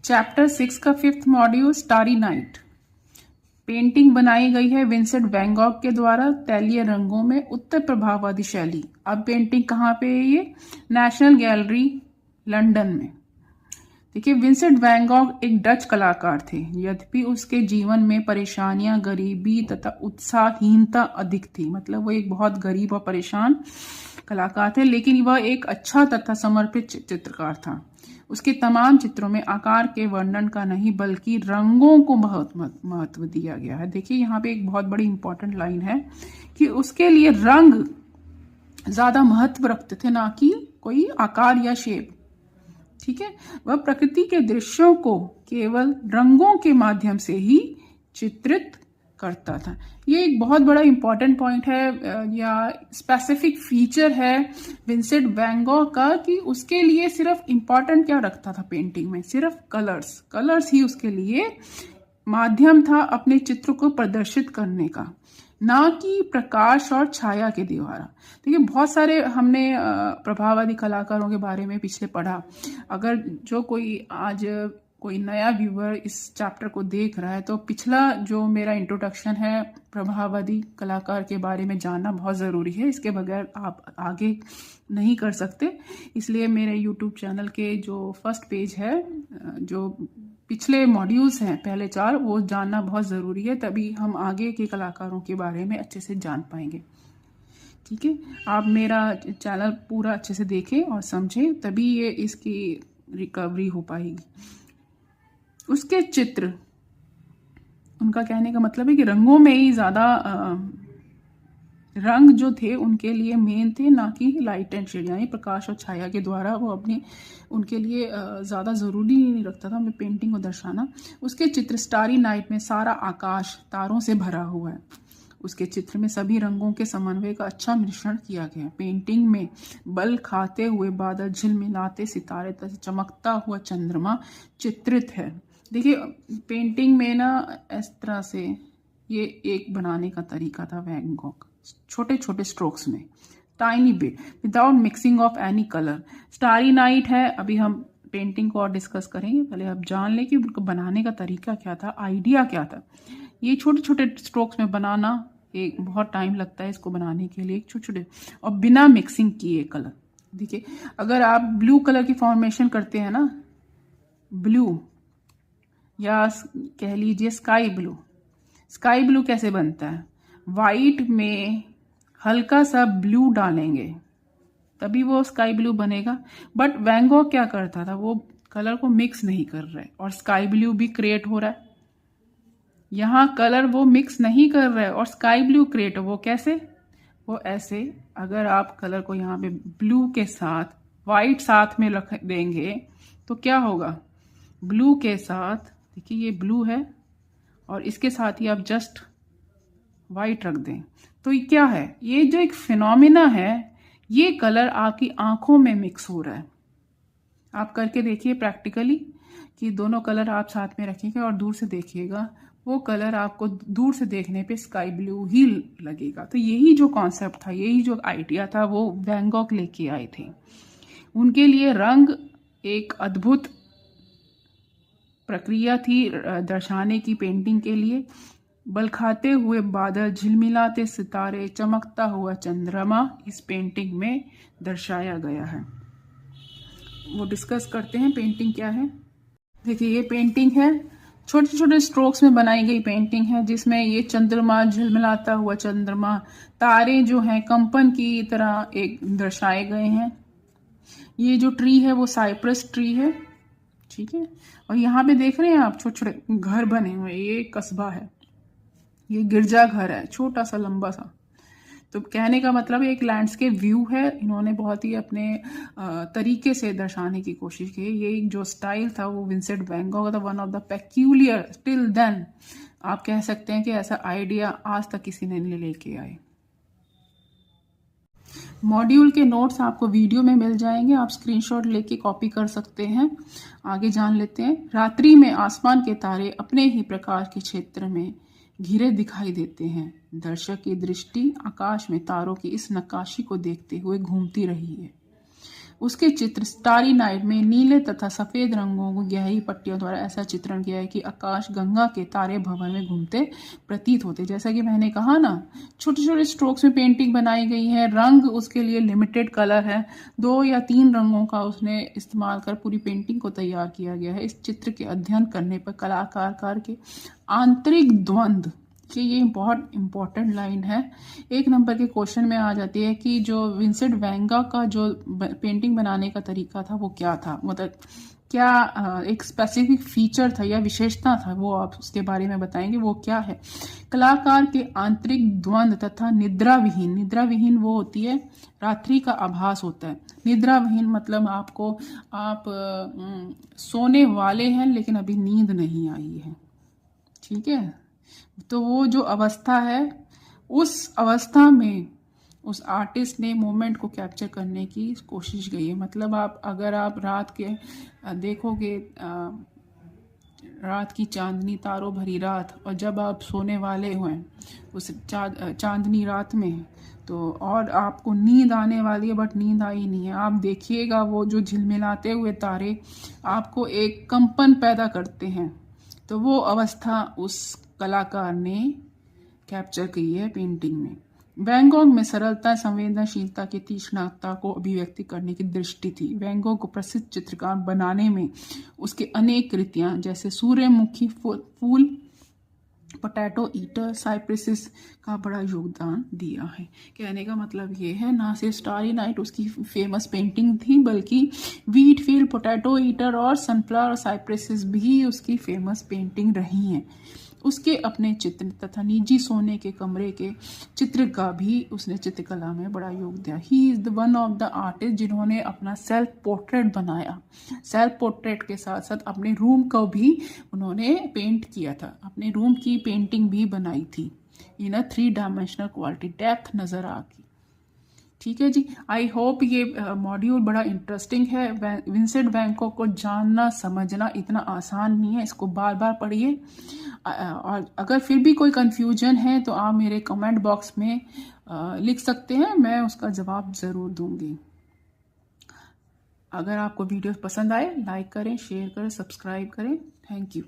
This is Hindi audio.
चैप्टर 6 का 5th module starry night. Painting बनाई गई है विंसेंट वैन गॉग के द्वारा तैलीय रंगों में उत्तर प्रभाववादी शैली। अब पेंटिंग कहाँ पे है? ये नेशनल गैलरी लंदन में। देखिए, विंसेंट वैन गॉग एक डच कलाकार थे। यद्यपि उसके जीवन में परेशानियां, गरीबी तथा उत्साहहीनता अधिक थी। मतलब वो एक बहुत गरीब और परेशान कलाकार थे, लेकिन वह एक अच्छा तथा समर्पित चित्रकार था। उसके तमाम चित्रों में आकार के वर्णन का नहीं बल्कि रंगों को बहुत महत्व दिया गया है। देखिए, यहाँ पे एक बहुत बड़ी इंपॉर्टेंट लाइन है कि उसके लिए रंग ज्यादा महत्व रखते थे, ना कि कोई आकार या शेप। ठीक है, वह प्रकृति के दृश्यों को केवल रंगों के माध्यम से ही चित्रित करता था। ये एक बहुत बड़ा इंपॉर्टेंट पॉइंट है या स्पेसिफिक फीचर है विंसेंट वैन गॉग का कि उसके लिए सिर्फ इंपॉर्टेंट क्या रखता था पेंटिंग में? सिर्फ कलर्स ही उसके लिए माध्यम था अपने चित्र को प्रदर्शित करने का, ना कि प्रकाश और छाया के द्वारा। देखिए, बहुत सारे हमने प्रभाववादी कलाकारों के बारे में पिछले पढ़ा। अगर जो कोई आज कोई नया व्यूअर इस चैप्टर को देख रहा है तो पिछला जो मेरा इंट्रोडक्शन है प्रभाववादी कलाकार के बारे में जानना बहुत ज़रूरी है। इसके बगैर आप आगे नहीं कर सकते। इसलिए मेरे यूट्यूब चैनल के जो फर्स्ट पेज है, जो पिछले मॉड्यूल्स हैं पहले 4, वो जानना बहुत ज़रूरी है। तभी हम आगे के कलाकारों के बारे में अच्छे से जान पाएंगे। ठीक है, आप मेरा चैनल पूरा अच्छे से देखें और समझें, तभी ये इसकी रिकवरी हो पाएगी। उसके चित्र, उनका कहने का मतलब है कि रंगों में ही ज़्यादा रंग जो थे उनके लिए मेन थे, ना कि लाइट एंड शेड यानी प्रकाश और छाया के द्वारा वो अपने उनके लिए ज़्यादा ज़रूरी नहीं रखता था हमें पेंटिंग को दर्शाना। उसके चित्र स्टारी नाइट में सारा आकाश तारों से भरा हुआ है। उसके चित्र में सभी रंगों के समन्वय का अच्छा मिश्रण किया गया है। पेंटिंग में बल खाते हुए बादल, झिलमिलाते सितारे तथा चमकता हुआ चंद्रमा चित्रित है। देखिए, पेंटिंग में ना इस तरह से ये एक बनाने का तरीका था वैन गॉग, छोटे छोटे स्ट्रोक्स में, tiny bit, without mixing of any colour. Starry night है, अभी हम पेंटिंग को और डिस्कस करेंगे। पहले आप जान लें कि उनको बनाने का तरीका क्या था, आइडिया क्या था। ये छोटे छोटे स्ट्रोक्स में बनाना एक बहुत टाइम लगता है इसको बनाने के लिए, छोटे छोटे, और बिना मिक्सिंग किए कलर। देखिए, अगर आप ब्लू कलर की फॉर्मेशन करते हैं ना, ब्लू या कह लीजिए स्काई ब्लू कैसे बनता है? वाइट में हल्का सा ब्लू डालेंगे तभी वो स्काई ब्लू बनेगा। बट वैन गॉग क्या करता था, वो कलर को मिक्स नहीं कर रहे और स्काई ब्लू भी क्रिएट हो रहा है। यहाँ कलर वो मिक्स नहीं कर रहे और स्काई ब्लू क्रिएट हो। वो कैसे? वो ऐसे, अगर आप कलर को यहाँ पे ब्लू के साथ वाइट साथ में रख देंगे तो क्या होगा? ब्लू के साथ, देखिए ये ब्लू है और इसके साथ ही आप जस्ट वाइट रख दें तो ये क्या है? ये जो एक फिनोमिना है, ये कलर आपकी आंखों में मिक्स हो रहा है। आप करके देखिए प्रैक्टिकली कि दोनों कलर आप साथ में रखेंगे और दूर से देखिएगा, वो कलर आपको दूर से देखने पे स्काई ब्लू ही लगेगा। तो यही जो कॉन्सेप्ट था, यही जो आइडिया था, वो वैन गॉग लेके आए थे। उनके लिए रंग एक अद्भुत प्रक्रिया थी दर्शाने की पेंटिंग के लिए। बल खाते हुए बादल, झिलमिलाते सितारे, चमकता हुआ चंद्रमा इस पेंटिंग में दर्शाया गया है। वो डिस्कस करते हैं पेंटिंग क्या है। देखिए, ये पेंटिंग है, छोटे छोटे स्ट्रोक्स में बनाई गई पेंटिंग है, जिसमें ये चंद्रमा, झिलमिलाता हुआ चंद्रमा, तारे जो हैं कंपन की तरह एक दर्शाए गए हैं। ये जो ट्री है वो साइप्रस ट्री है। ठीक है, और यहाँ पे देख रहे हैं आप छोटे छोटे घर बने हुए, ये कस्बा है, ये गिरजा घर है, छोटा सा लंबा सा। तो कहने का मतलब एक लैंडस्केप व्यू है। इन्होंने बहुत ही अपने तरीके से दर्शाने की कोशिश की। ये जो स्टाइल था वो विंसेंट वैन गॉग था, one of the peculiar till then. आप कह सकते हैं कि ऐसा आइडिया आज तक किसी ने नहीं लेके आए। मॉड्यूल के नोट्स आपको वीडियो में मिल जाएंगे, आप स्क्रीनशॉट लेके कॉपी कर सकते हैं। आगे जान लेते हैं। रात्रि में आसमान के तारे अपने ही प्रकाश के क्षेत्र में घिरे दिखाई देते हैं। दर्शक की दृष्टि आकाश में तारों की इस नक्काशी को देखते हुए घूमती रही है। उसके चित्र स्टारी नाइट में नीले तथा सफेद रंगों को गहरी पट्टियों द्वारा ऐसा चित्रण किया है कि आकाश गंगा के तारे भवन में घूमते प्रतीत होते। जैसा कि मैंने कहा ना, छोटे छोटे स्ट्रोक्स में पेंटिंग बनाई गई है। रंग उसके लिए लिमिटेड कलर है, 2 या 3 रंगों का उसने इस्तेमाल कर पूरी पेंटिंग को तैयार किया गया है। इस चित्र के अध्ययन करने पर कलाकार के आंतरिक द्वंद्व, ये बहुत इंपॉर्टेंट लाइन है, 1 नंबर के क्वेश्चन में आ जाती है कि जो विंसेंट वैन गॉग का जो पेंटिंग बनाने का तरीका था वो क्या था, मतलब क्या एक स्पेसिफिक फीचर था या विशेषता था, वो आप उसके बारे में बताएंगे वो क्या है। कलाकार के आंतरिक द्वंद्व तथा निद्राविहीन, निद्राविहीन वो होती है रात्रि का आभास होता है। निद्राविहीन मतलब आप सोने वाले हैं लेकिन अभी नींद नहीं आई है, ठीक है। तो वो जो अवस्था है, उस अवस्था में उस आर्टिस्ट ने मोमेंट को कैप्चर करने की कोशिश की है। मतलब अगर आप रात के देखोगे, रात की चांदनी, तारों भरी रात, और जब आप सोने वाले हुए उस चांदनी रात में, तो और आपको नींद आने वाली है बट नींद आई नहीं है, आप देखिएगा वो जो झिलमिलाते हुए तारे आपको एक कंपन पैदा करते हैं। तो वो अवस्था उस कलाकार ने कैप्चर की है पेंटिंग में। वैन गॉग में सरलता, संवेदनशीलता की तीक्ष्णता को अभिव्यक्ति करने की दृष्टि थी। वैन गॉग को प्रसिद्ध चित्रकार बनाने में उसके अनेक कृतियां जैसे सूर्यमुखी फूल, पोटैटो ईटर, साइप्रेसिस का बड़ा योगदान दिया है। कहने का मतलब ये है, ना सिर्फ स्टारी नाइट उसकी फेमस पेंटिंग थी बल्कि व्हीट फील्ड, पोटैटो ईटर और सनफ्लावर और साइप्रेसिस भी उसकी फेमस पेंटिंग रही हैं। उसके अपने चित्र तथा निजी सोने के कमरे के चित्र का भी उसने चित्रकला में बड़ा योग दिया। He is the one of the artist जिन्होंने अपना सेल्फ पोर्ट्रेट बनाया। सेल्फ पोर्ट्रेट के साथ साथ अपने रूम को भी उन्होंने पेंट किया था, अपने रूम की पेंटिंग भी बनाई थी। इन अ 3 डायमेंशनल क्वालिटी, डेप्थ नज़र आ गई। ठीक है जी, आई होप ये मॉड्यूल बड़ा इंटरेस्टिंग है। विंसेंट वैन गॉग को जानना समझना इतना आसान नहीं है, इसको बार बार पढ़िए। और अगर फिर भी कोई कन्फ्यूजन है तो आप मेरे कमेंट बॉक्स में लिख सकते हैं, मैं उसका जवाब ज़रूर दूंगी। अगर आपको वीडियो पसंद आए, लाइक करें, शेयर करें, सब्सक्राइब करें। Thank you.